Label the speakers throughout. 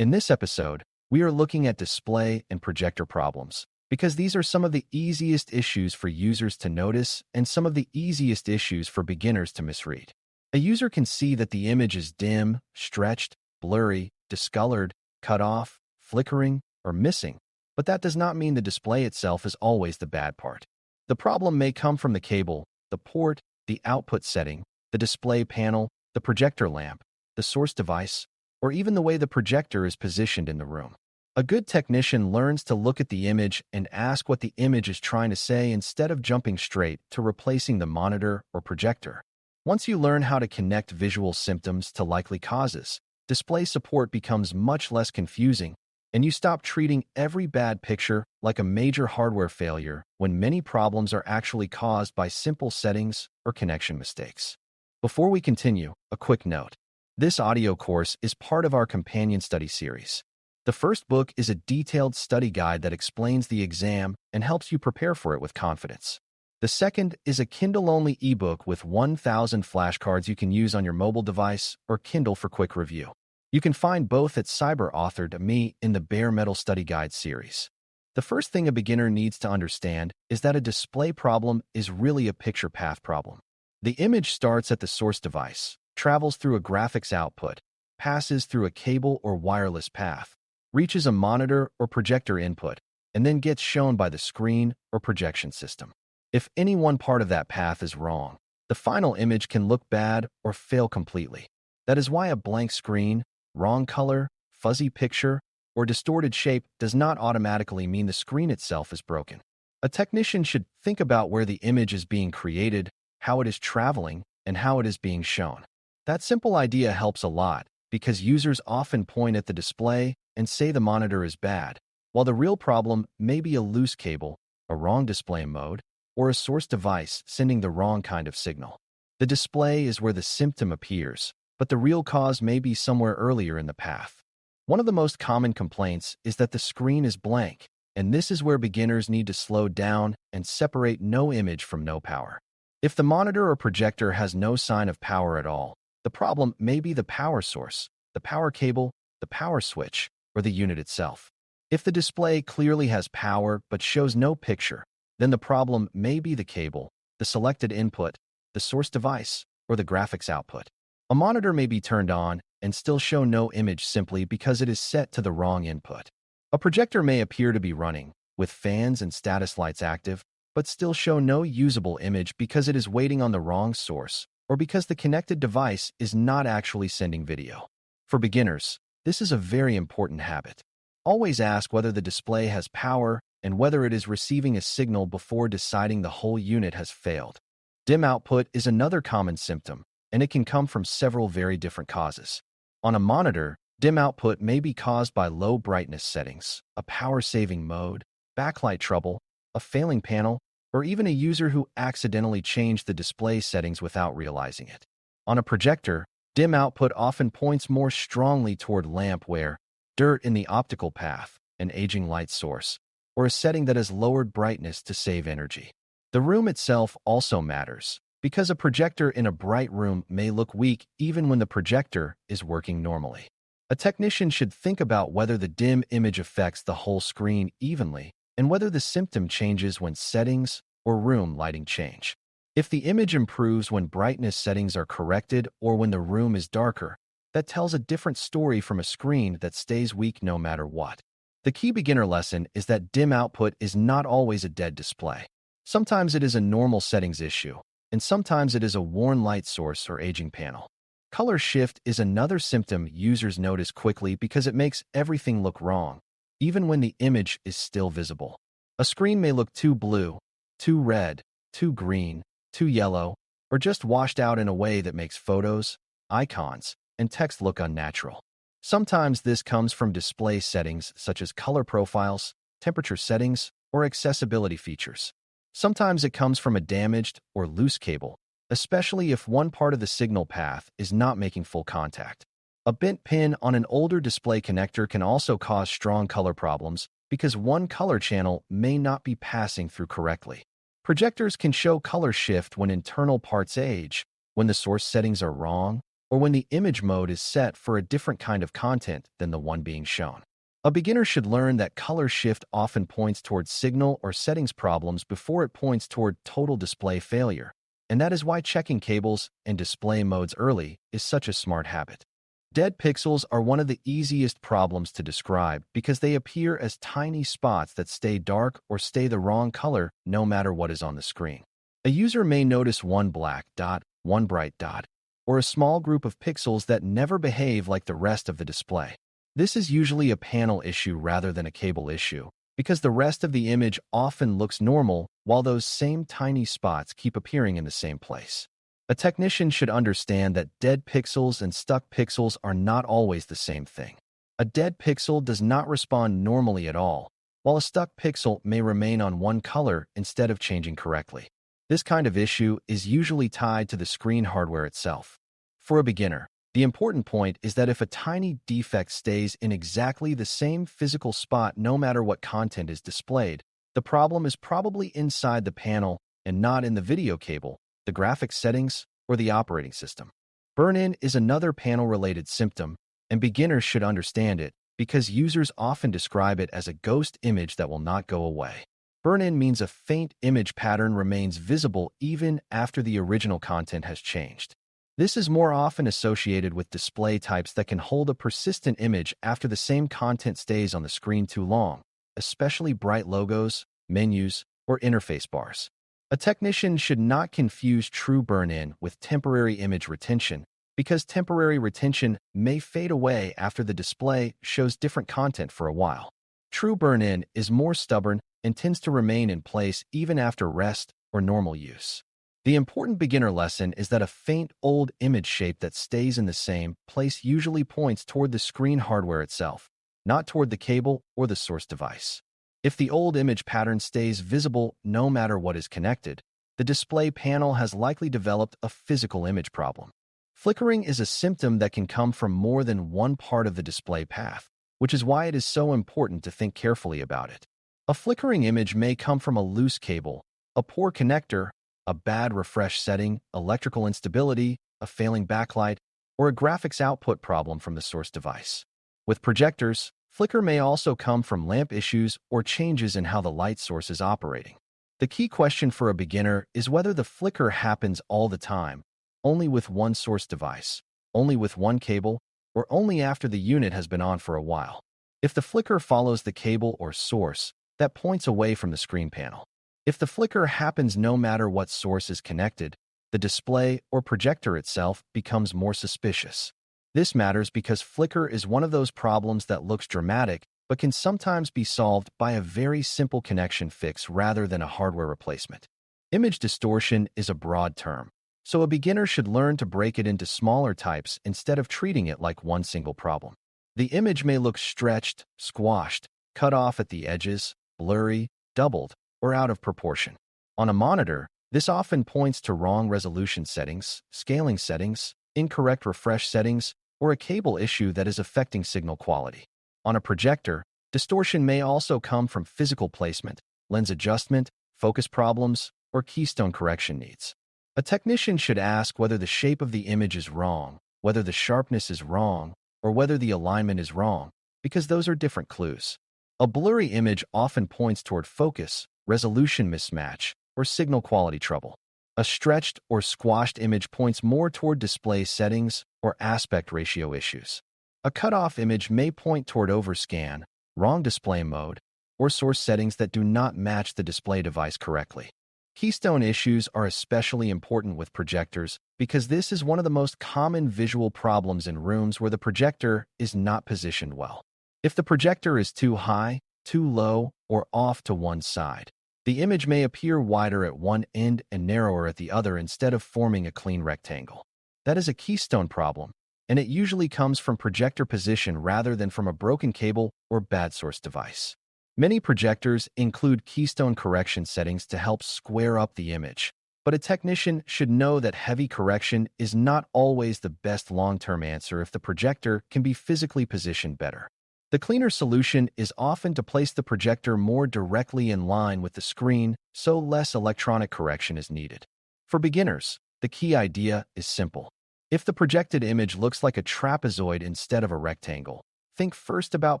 Speaker 1: In this episode, we are looking at display and projector problems, because these are some of the easiest issues for users to notice and some of the easiest issues for beginners to misread. A user can see that the image is dim, stretched, blurry, discolored, cut off, flickering, or missing, but that does not mean the display itself is always the bad part. The problem may come from the cable, the port, the output setting, the display panel, the projector lamp, the source device, or even the way the projector is positioned in the room. A good technician learns to look at the image and ask what the image is trying to say instead of jumping straight to replacing the monitor or projector. Once you learn how to connect visual symptoms to likely causes, display support becomes much less confusing, and you stop treating every bad picture like a major hardware failure when many problems are actually caused by simple settings or connection mistakes. Before we continue, a quick note. This audio course is part of our companion study series. The first book is a detailed study guide that explains the exam and helps you prepare for it with confidence. The second is a Kindle-only ebook with 1,000 flashcards you can use on your mobile device or Kindle for quick review. You can find both at Cyber.Me in the Bare Metal Study Guide series. The first thing a beginner needs to understand is that a display problem is really a picture path problem. The image starts at the source device, travels through a graphics output, passes through a cable or wireless path, reaches a monitor or projector input, and then gets shown by the screen or projection system. If any one part of that path is wrong, the final image can look bad or fail completely. That is why a blank screen, wrong color, fuzzy picture, or distorted shape does not automatically mean the screen itself is broken. A technician should think about where the image is being created, how it is traveling, and how it is being shown. That simple idea helps a lot because users often point at the display and say the monitor is bad, while the real problem may be a loose cable, a wrong display mode, or a source device sending the wrong kind of signal. The display is where the symptom appears, but the real cause may be somewhere earlier in the path. One of the most common complaints is that the screen is blank, and this is where beginners need to slow down and separate no image from no power. If the monitor or projector has no sign of power at all, the problem may be the power source, the power cable, the power switch, or the unit itself. If the display clearly has power but shows no picture, then the problem may be the cable, the selected input, the source device, or the graphics output. A monitor may be turned on and still show no image simply because it is set to the wrong input. A projector may appear to be running, with fans and status lights active, but still show no usable image because it is waiting on the wrong source, or because the connected device is not actually sending video. For beginners, this is a very important habit. Always ask whether the display has power and whether it is receiving a signal before deciding the whole unit has failed. Dim output is another common symptom, and it can come from several very different causes. On a monitor, dim output may be caused by low brightness settings, a power-saving mode, backlight trouble, a failing panel, or even a user who accidentally changed the display settings without realizing it. On a projector, dim output often points more strongly toward lamp wear, dirt in the optical path, an aging light source, or a setting that has lowered brightness to save energy. The room itself also matters, because a projector in a bright room may look weak even when the projector is working normally. A technician should think about whether the dim image affects the whole screen evenly and whether the symptom changes when settings or room lighting change. If the image improves when brightness settings are corrected or when the room is darker, that tells a different story from a screen that stays weak no matter what. The key beginner lesson is that dim output is not always a dead display. Sometimes it is a normal settings issue, and sometimes it is a worn light source or aging panel. Color shift is another symptom users notice quickly because it makes everything look wrong, even when the image is still visible. A screen may look too blue, too red, too green, too yellow, or just washed out in a way that makes photos, icons, and text look unnatural. Sometimes this comes from display settings such as color profiles, temperature settings, or accessibility features. Sometimes it comes from a damaged or loose cable, especially if one part of the signal path is not making full contact. A bent pin on an older display connector can also cause strong color problems because one color channel may not be passing through correctly. Projectors can show color shift when internal parts age, when the source settings are wrong, or when the image mode is set for a different kind of content than the one being shown. A beginner should learn that color shift often points toward signal or settings problems before it points toward total display failure, and that is why checking cables and display modes early is such a smart habit. Dead pixels are one of the easiest problems to describe because they appear as tiny spots that stay dark or stay the wrong color no matter what is on the screen. A user may notice one black dot, one bright dot, or a small group of pixels that never behave like the rest of the display. This is usually a panel issue rather than a cable issue, because the rest of the image often looks normal while those same tiny spots keep appearing in the same place. A technician should understand that dead pixels and stuck pixels are not always the same thing. A dead pixel does not respond normally at all, while a stuck pixel may remain on one color instead of changing correctly. This kind of issue is usually tied to the screen hardware itself. For a beginner, the important point is that if a tiny defect stays in exactly the same physical spot no matter what content is displayed, the problem is probably inside the panel and not in the video cable, the graphics settings, or the operating system. Burn-in is another panel-related symptom, and beginners should understand it because users often describe it as a ghost image that will not go away. Burn-in means a faint image pattern remains visible even after the original content has changed. This is more often associated with display types that can hold a persistent image after the same content stays on the screen too long, especially bright logos, menus, or interface bars. A technician should not confuse true burn-in with temporary image retention because temporary retention may fade away after the display shows different content for a while. True burn-in is more stubborn and tends to remain in place even after rest or normal use. The important beginner lesson is that a faint old image shape that stays in the same place usually points toward the screen hardware itself, not toward the cable or the source device. If the old image pattern stays visible no matter what is connected, the display panel has likely developed a physical image problem. Flickering is a symptom that can come from more than one part of the display path, which is why it is so important to think carefully about it. A flickering image may come from a loose cable, a poor connector, a bad refresh setting, electrical instability, a failing backlight, or a graphics output problem from the source device. With projectors, flicker may also come from lamp issues or changes in how the light source is operating. The key question for a beginner is whether the flicker happens all the time, only with one source device, only with one cable, or only after the unit has been on for a while. If the flicker follows the cable or source, that points away from the screen panel. If the flicker happens no matter what source is connected, the display or projector itself becomes more suspicious. This matters because flicker is one of those problems that looks dramatic but can sometimes be solved by a very simple connection fix rather than a hardware replacement. Image distortion is a broad term, so a beginner should learn to break it into smaller types instead of treating it like one single problem. The image may look stretched, squashed, cut off at the edges, blurry, doubled, or out of proportion. On a monitor, this often points to wrong resolution settings, scaling settings, incorrect refresh settings, or a cable issue that is affecting signal quality. On a projector, distortion may also come from physical placement, lens adjustment, focus problems, or keystone correction needs. A technician should ask whether the shape of the image is wrong, whether the sharpness is wrong, or whether the alignment is wrong, because those are different clues. A blurry image often points toward focus, resolution mismatch, or signal quality trouble. A stretched or squashed image points more toward display settings or aspect ratio issues. A cut-off image may point toward overscan, wrong display mode, or source settings that do not match the display device correctly. Keystone issues are especially important with projectors because this is one of the most common visual problems in rooms where the projector is not positioned well. If the projector is too high, too low, or off to one side, the image may appear wider at one end and narrower at the other instead of forming a clean rectangle. That is a keystone problem, and it usually comes from projector position rather than from a broken cable or bad source device. Many projectors include keystone correction settings to help square up the image, but a technician should know that heavy correction is not always the best long-term answer if the projector can be physically positioned better. The cleaner solution is often to place the projector more directly in line with the screen so less electronic correction is needed. For beginners, the key idea is simple. If the projected image looks like a trapezoid instead of a rectangle, think first about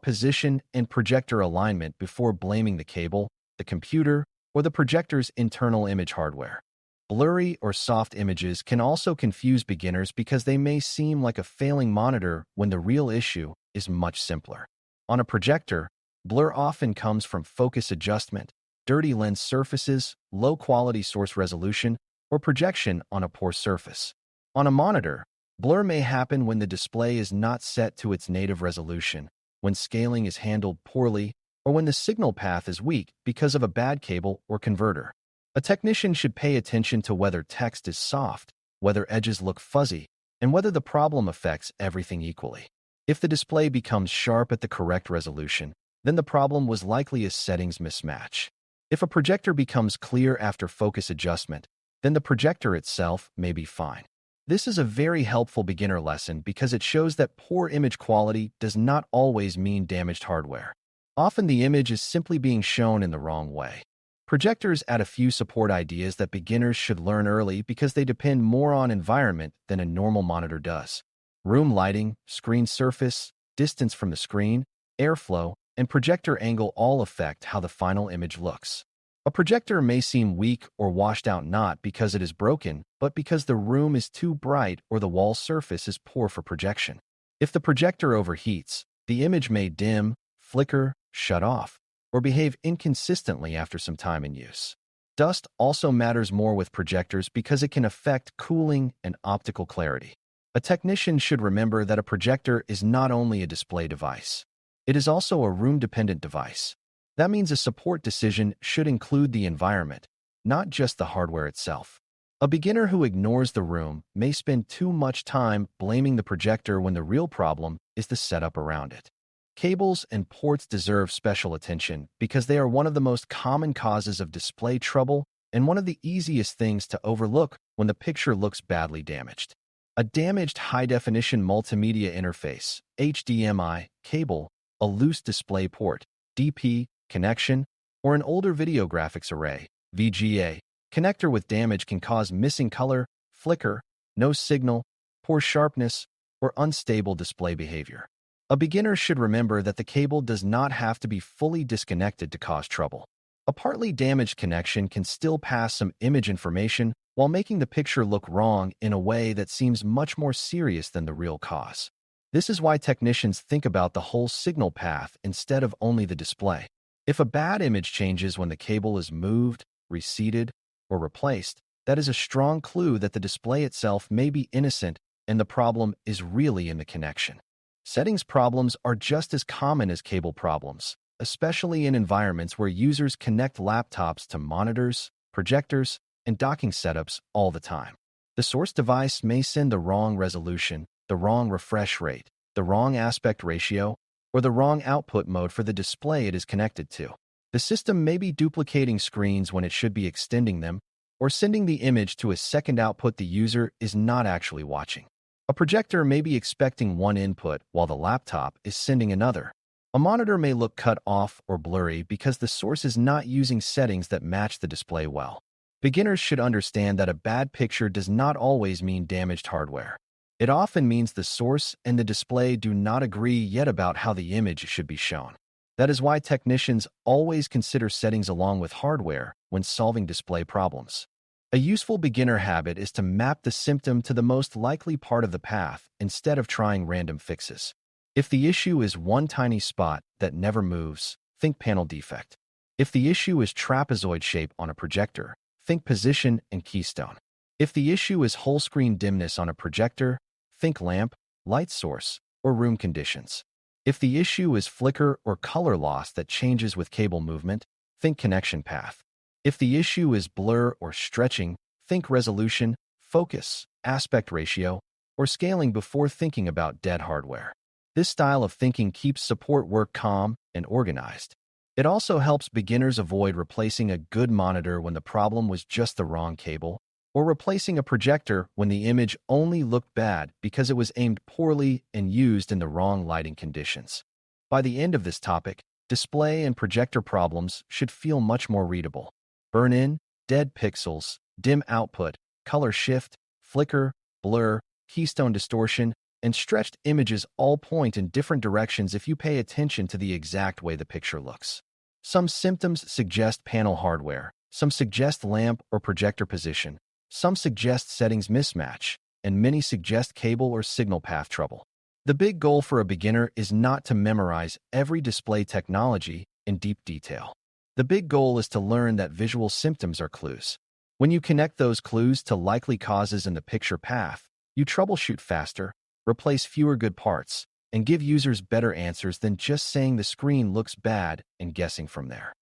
Speaker 1: position and projector alignment before blaming the cable, the computer, or the projector's internal image hardware. Blurry or soft images can also confuse beginners because they may seem like a failing monitor when the real issue is much simpler. On a projector, blur often comes from focus adjustment, dirty lens surfaces, low-quality source resolution, or projection on a poor surface. On a monitor, blur may happen when the display is not set to its native resolution, when scaling is handled poorly, or when the signal path is weak because of a bad cable or converter. A technician should pay attention to whether text is soft, whether edges look fuzzy, and whether the problem affects everything equally. If the display becomes sharp at the correct resolution, then the problem was likely a settings mismatch. If a projector becomes clear after focus adjustment, then the projector itself may be fine. This is a very helpful beginner lesson because it shows that poor image quality does not always mean damaged hardware. Often the image is simply being shown in the wrong way. Projectors add a few support ideas that beginners should learn early because they depend more on environment than a normal monitor does. Room lighting, screen surface, distance from the screen, airflow, and projector angle all affect how the final image looks. A projector may seem weak or washed out not because it is broken, but because the room is too bright or the wall surface is poor for projection. If the projector overheats, the image may dim, flicker, shut off, or behave inconsistently after some time in use. Dust also matters more with projectors because it can affect cooling and optical clarity. A technician should remember that a projector is not only a display device. It is also a room-dependent device. That means a support decision should include the environment, not just the hardware itself. A beginner who ignores the room may spend too much time blaming the projector when the real problem is the setup around it. Cables and ports deserve special attention because they are one of the most common causes of display trouble and one of the easiest things to overlook when the picture looks badly damaged. A damaged high-definition multimedia interface, HDMI, cable, a loose display port, DP, connection, or an older video graphics array, VGA, connector with damage can cause missing color, flicker, no signal, poor sharpness, or unstable display behavior. A beginner should remember that the cable does not have to be fully disconnected to cause trouble. A partly damaged connection can still pass some image information while making the picture look wrong in a way that seems much more serious than the real cause. This is why technicians think about the whole signal path instead of only the display. If a bad image changes when the cable is moved, reseated, or replaced, that is a strong clue that the display itself may be innocent and the problem is really in the connection. Settings problems are just as common as cable problems, especially in environments where users connect laptops to monitors, projectors, and docking setups all the time. The source device may send the wrong resolution, the wrong refresh rate, the wrong aspect ratio, or the wrong output mode for the display it is connected to. The system may be duplicating screens when it should be extending them, or sending the image to a second output the user is not actually watching. A projector may be expecting one input while the laptop is sending another. A monitor may look cut off or blurry because the source is not using settings that match the display well. Beginners should understand that a bad picture does not always mean damaged hardware. It often means the source and the display do not agree yet about how the image should be shown. That is why technicians always consider settings along with hardware when solving display problems. A useful beginner habit is to map the symptom to the most likely part of the path instead of trying random fixes. If the issue is one tiny spot that never moves, think panel defect. If the issue is trapezoid shape on a projector, think position and keystone. If the issue is whole screen dimness on a projector, think lamp, light source, or room conditions. If the issue is flicker or color loss that changes with cable movement, think connection path. If the issue is blur or stretching, think resolution, focus, aspect ratio, or scaling before thinking about dead hardware. This style of thinking keeps support work calm and organized. It also helps beginners avoid replacing a good monitor when the problem was just the wrong cable, or replacing a projector when the image only looked bad because it was aimed poorly and used in the wrong lighting conditions. By the end of this topic, display and projector problems should feel much more readable. Burn-in, dead pixels, dim output, color shift, flicker, blur, keystone distortion, and stretched images all point in different directions if you pay attention to the exact way the picture looks. Some symptoms suggest panel hardware, some suggest lamp or projector position, some suggest settings mismatch, and many suggest cable or signal path trouble. The big goal for a beginner is not to memorize every display technology in deep detail. The big goal is to learn that visual symptoms are clues. When you connect those clues to likely causes in the picture path, you troubleshoot faster, replace fewer good parts, and give users better answers than just saying the screen looks bad and guessing from there.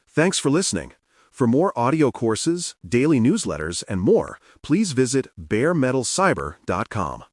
Speaker 2: Thanks for listening. For more audio courses, daily newsletters, and more, please visit baremetalcyber.com.